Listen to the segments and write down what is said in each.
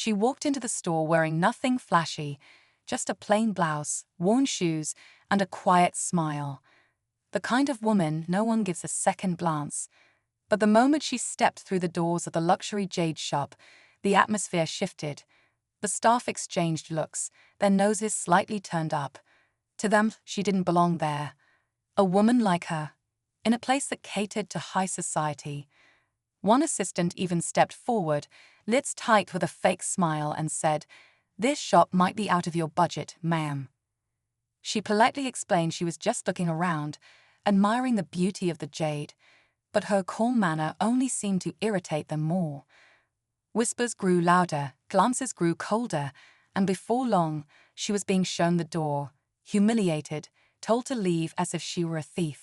She walked into the store wearing nothing flashy, just a plain blouse, worn shoes, and a quiet smile. The kind of woman no one gives a second glance. But the moment she stepped through the doors of the luxury Jade shop, the atmosphere shifted. The staff exchanged looks, their noses slightly turned up. To them, she didn't belong there. A woman like her, in a place that catered to high society. One assistant even stepped forward, lips tight with a fake smile, and said, "This shop might be out of your budget, ma'am." She politely explained she was just looking around, admiring the beauty of the Jade, but her calm manner only seemed to irritate them more. Whispers grew louder, glances grew colder, and before long, she was being shown the door, humiliated, told to leave as if she were a thief.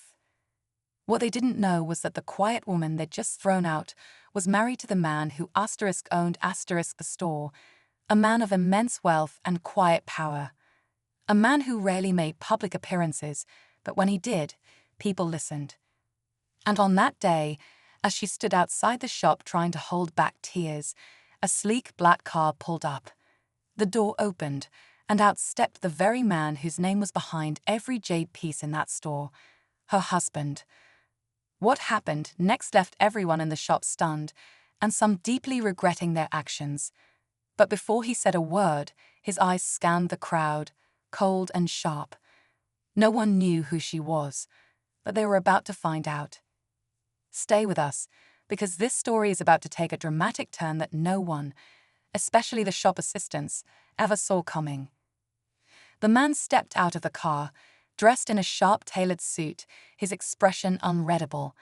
What they didn't know was that the quiet woman they'd just thrown out was married to the man who owned the store, a man of immense wealth and quiet power. A man who rarely made public appearances, but when he did, people listened. And on that day, as she stood outside the shop trying to hold back tears, a sleek black car pulled up. The door opened, and out stepped the very man whose name was behind every Jade piece in that store, her husband. What happened next left everyone in the shop stunned, and some deeply regretting their actions. But before he said a word, his eyes scanned the crowd, cold and sharp. No one knew who she was, but they were about to find out. Stay with us, because this story is about to take a dramatic turn that no one, especially the shop assistants, ever saw coming. The man stepped out of the car, dressed in a sharp-tailored suit, his expression unreadable.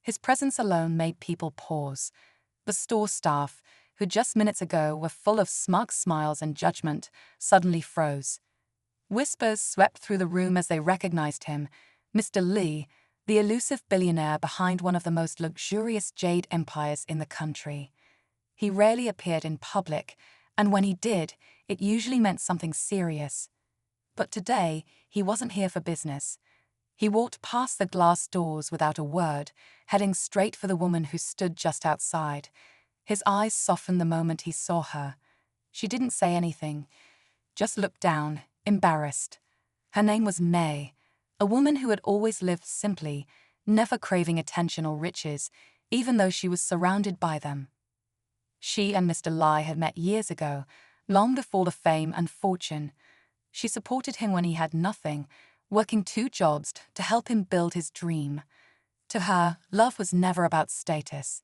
His presence alone made people pause. The store staff, who just minutes ago were full of smug smiles and judgment, suddenly froze. Whispers swept through the room as they recognized him, Mr. Lee, the elusive billionaire behind one of the most luxurious Jade empires in the country. He rarely appeared in public, and when he did, it usually meant something serious. But today, he wasn't here for business. He walked past the glass doors without a word, heading straight for the woman who stood just outside. His eyes softened the moment he saw her. She didn't say anything, just looked down, embarrassed. Her name was May, a woman who had always lived simply, never craving attention or riches, even though she was surrounded by them. She and Mr. Lai had met years ago, long before the fame and fortune. She supported him when he had nothing, working 2 jobs to help him build his dream. To her, love was never about status.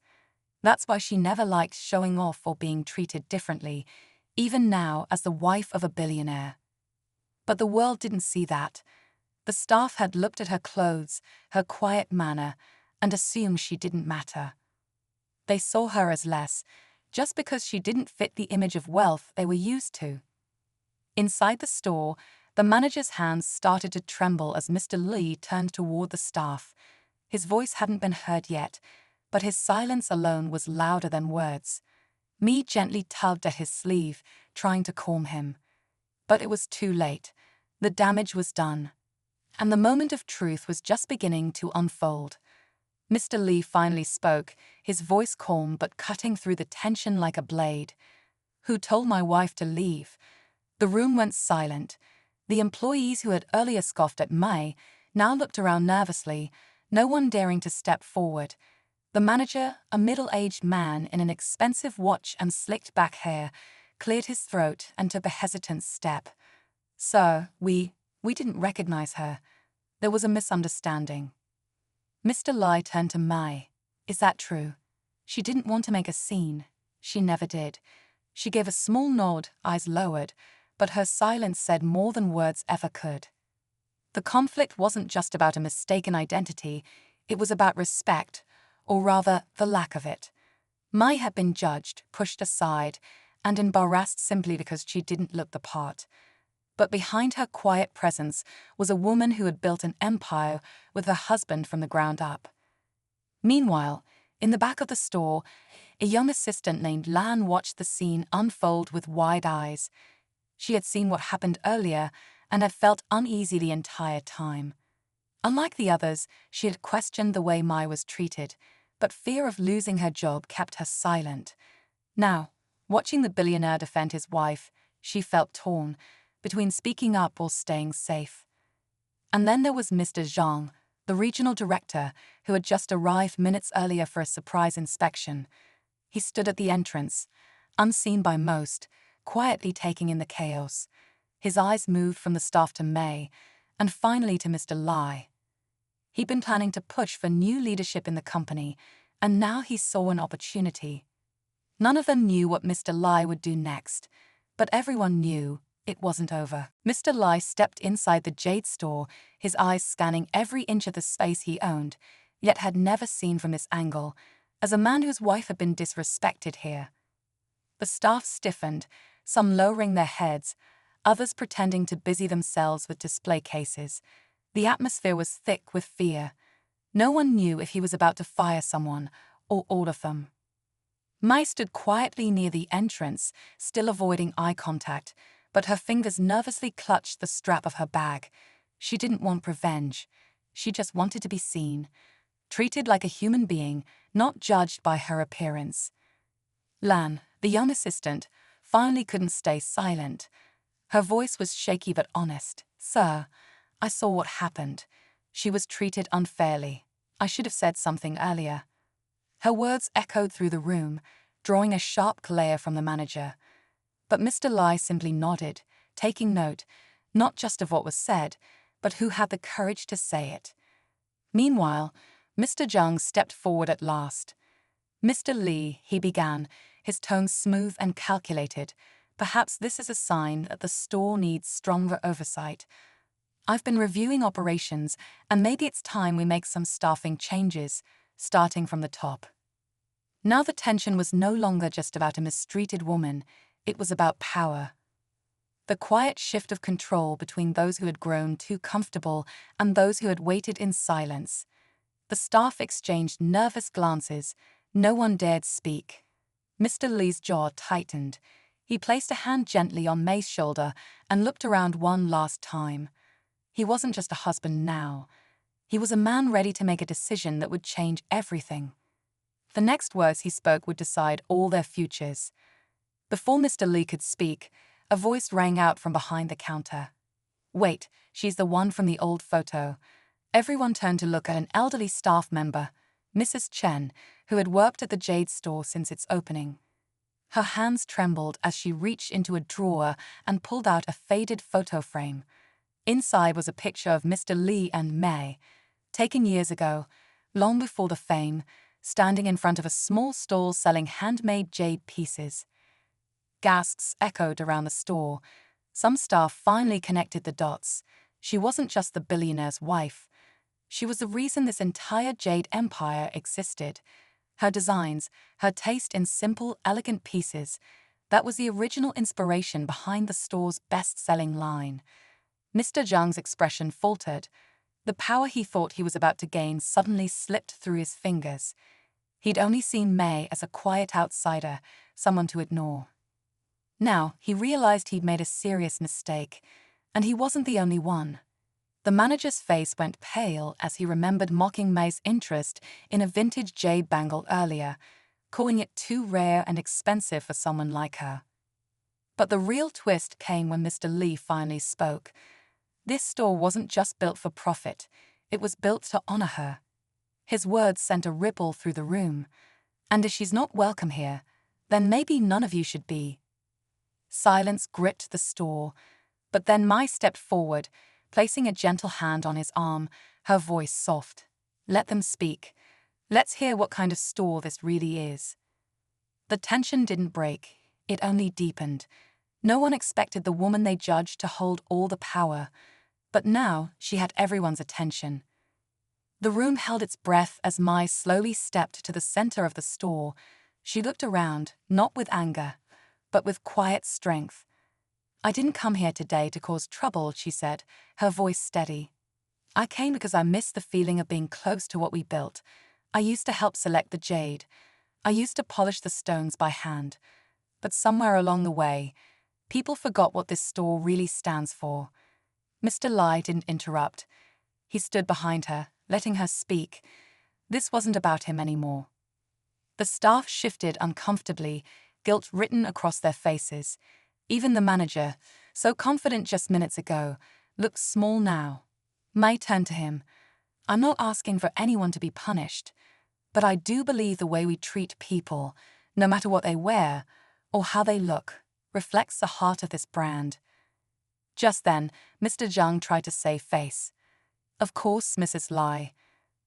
That's why she never liked showing off or being treated differently, even now as the wife of a billionaire. But the world didn't see that. The staff had looked at her clothes, her quiet manner, and assumed she didn't matter. They saw her as less, just because she didn't fit the image of wealth they were used to. Inside the store, the manager's hands started to tremble as Mr. Lee turned toward the staff. His voice hadn't been heard yet, but his silence alone was louder than words. Me gently tugged at his sleeve, trying to calm him. But it was too late. The damage was done. And the moment of truth was just beginning to unfold. Mr. Lee finally spoke, his voice calm but cutting through the tension like a blade. "Who told my wife to leave?" The room went silent. The employees who had earlier scoffed at May now looked around nervously, no one daring to step forward. The manager, a middle-aged man in an expensive watch and slicked back hair, cleared his throat and took a hesitant step. "Sir, we didn't recognize her. There was a misunderstanding." Mr. Lai turned to Mai. "Is that true?" She didn't want to make a scene. She never did. She gave a small nod, eyes lowered, but her silence said more than words ever could. The conflict wasn't just about a mistaken identity, it was about respect, or rather, the lack of it. Mai had been judged, pushed aside, and embarrassed simply because she didn't look the part. But behind her quiet presence was a woman who had built an empire with her husband from the ground up. Meanwhile, in the back of the store, a young assistant named Lan watched the scene unfold with wide eyes. She had seen what happened earlier and had felt uneasy the entire time. Unlike the others, she had questioned the way Mai was treated, but fear of losing her job kept her silent. Now, Watching the billionaire defend his wife, she felt torn between speaking up or staying safe. And then there was Mr. Zhang, the regional director, who had just arrived minutes earlier for a surprise inspection. He stood at the entrance, unseen by most, quietly taking in the chaos. His eyes moved from the staff to May, and finally to Mr. Lai. He'd been planning to push for new leadership in the company, and now he saw an opportunity. None of them knew what Mr. Lai would do next, but everyone knew it wasn't over. Mr. Lai stepped inside the Jade store, his eyes scanning every inch of the space he owned, yet had never seen from this angle, as a man whose wife had been disrespected here. The staff stiffened, some lowering their heads, others pretending to busy themselves with display cases. The atmosphere was thick with fear. No one knew if he was about to fire someone, or all of them. Mai stood quietly near the entrance, still avoiding eye contact, but her fingers nervously clutched the strap of her bag. She didn't want revenge. She just wanted to be seen, treated like a human being, not judged by her appearance. Lan, the young assistant, finally couldn't stay silent. Her voice was shaky but honest. "Sir, I saw what happened. She was treated unfairly. I should have said something earlier." Her words echoed through the room, drawing a sharp glare from the manager. But Mr. Lai simply nodded, taking note, not just of what was said, but who had the courage to say it. Meanwhile, Mr. Zhang stepped forward at last. "Mr. Li," he began, his tone smooth and calculated. "Perhaps this is a sign that the store needs stronger oversight. I've been reviewing operations, and maybe it's time we make some staffing changes, starting from the top." Now the tension was no longer just about a mistreated woman, it was about power. The quiet shift of control between those who had grown too comfortable and those who had waited in silence. The staff exchanged nervous glances. No one dared speak. Mr. Li's jaw tightened. He placed a hand gently on May's shoulder and looked around one last time. He wasn't just a husband now. He was a man ready to make a decision that would change everything. The next words he spoke would decide all their futures. Before Mr. Li could speak, a voice rang out from behind the counter. "Wait, she's the one from the old photo." Everyone turned to look at an elderly staff member, Mrs. Chen, who had worked at the Jade store since its opening. Her hands trembled as she reached into a drawer and pulled out a faded photo frame. Inside was a picture of Mr. Li and May, taken years ago, long before the fame, standing in front of a small stall selling handmade jade pieces. Gasps echoed around the store. Some staff finally connected the dots. She wasn't just the billionaire's wife. She was the reason this entire jade empire existed. Her designs, her taste in simple, elegant pieces, that was the original inspiration behind the store's best-selling line. Mr. Zhang's expression faltered. The power he thought he was about to gain suddenly slipped through his fingers. He'd only seen May as a quiet outsider, someone to ignore. Now, he realized he'd made a serious mistake, and he wasn't the only one. The manager's face went pale as he remembered mocking May's interest in a vintage jade bangle earlier, calling it too rare and expensive for someone like her. But the real twist came when Mr. Li finally spoke. This store wasn't just built for profit, it was built to honor her. His words sent a ripple through the room. "And if she's not welcome here, then maybe none of you should be." Silence gripped the store, but then Mai stepped forward, placing a gentle hand on his arm, her voice soft. "Let them speak. Let's hear what kind of store this really is." The tension didn't break, it only deepened. No one expected the woman they judged to hold all the power, but now she had everyone's attention. The room held its breath as Mai slowly stepped to the center of the store. She looked around, not with anger, but with quiet strength. "I didn't come here today to cause trouble," she said, her voice steady. "I came because I missed the feeling of being close to what we built. I used to help select the jade. I used to polish the stones by hand. But somewhere along the way, people forgot what this store really stands for." Mr. Lai didn't interrupt. He stood behind her, letting her speak. This wasn't about him anymore. The staff shifted uncomfortably, guilt written across their faces. Even the manager, so confident just minutes ago, looked small now. Mai turned to him. "I'm not asking for anyone to be punished, but I do believe the way we treat people, no matter what they wear or how they look, reflects the heart of this brand." Just then, Mr. Zhang tried to save face. "Of course, Mrs. Lai.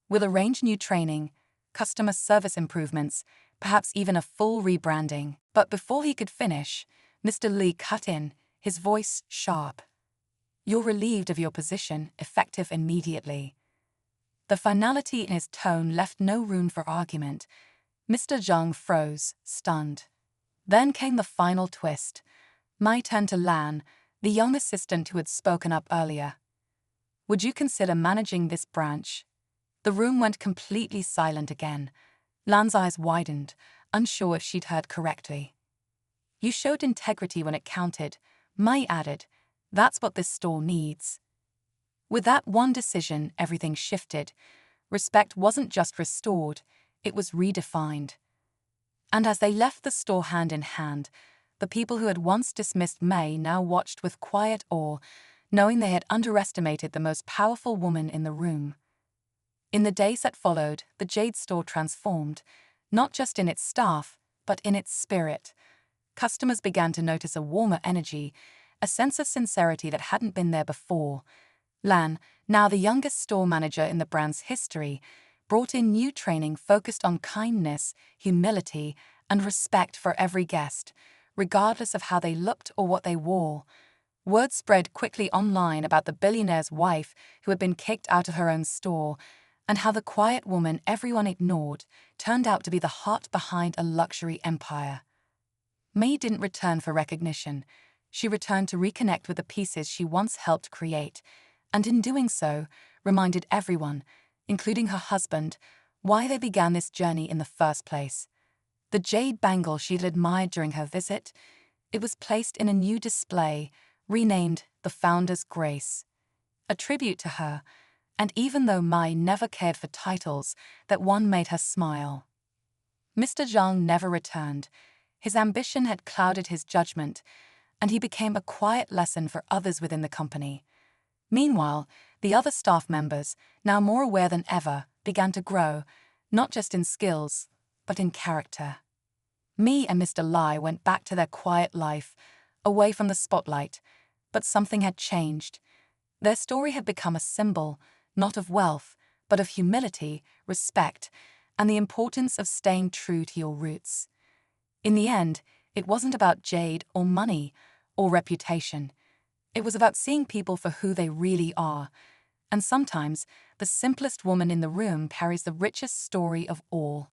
We'll arrange new training, customer service improvements, perhaps even a full rebranding." But before he could finish, Mr. Li cut in, his voice sharp. "You're relieved of your position, effective immediately." The finality in his tone left no room for argument. Mr. Zhang froze, stunned. Then came the final twist. Mai turned to Lan, the young assistant who had spoken up earlier. "Would you consider managing this branch?" The room went completely silent again. Lan's eyes widened, unsure if she'd heard correctly. "You showed integrity when it counted," Mai added. "That's what this store needs." With that one decision, everything shifted. Respect wasn't just restored, it was redefined. And as they left the store hand in hand, the people who had once dismissed Mai now watched with quiet awe, knowing they had underestimated the most powerful woman in the room. In the days that followed, the Jade store transformed, not just in its staff, but in its spirit. Customers began to notice a warmer energy, a sense of sincerity that hadn't been there before. Lan, now the youngest store manager in the brand's history, brought in new training focused on kindness, humility, and respect for every guest, regardless of how they looked or what they wore. Word spread quickly online about the billionaire's wife who had been kicked out of her own store, and how the quiet woman everyone ignored turned out to be the heart behind a luxury empire. Mai didn't return for recognition. She returned to reconnect with the pieces she once helped create, and in doing so, reminded everyone, including her husband, why they began this journey in the first place. The jade bangle she'd admired during her visit, it was placed in a new display, renamed the Founder's Grace. A tribute to her, and even though Mai never cared for titles, that one made her smile. Mr. Zhang never returned. His ambition had clouded his judgment, and he became a quiet lesson for others within the company. Meanwhile, the other staff members, now more aware than ever, began to grow, not just in skills, but in character. Mai and Mr. Lai went back to their quiet life, away from the spotlight, but something had changed. Their story had become a symbol, not of wealth, but of humility, respect, and the importance of staying true to your roots. In the end, it wasn't about Jade or money or reputation. It was about seeing people for who they really are. And sometimes, the simplest woman in the room carries the richest story of all.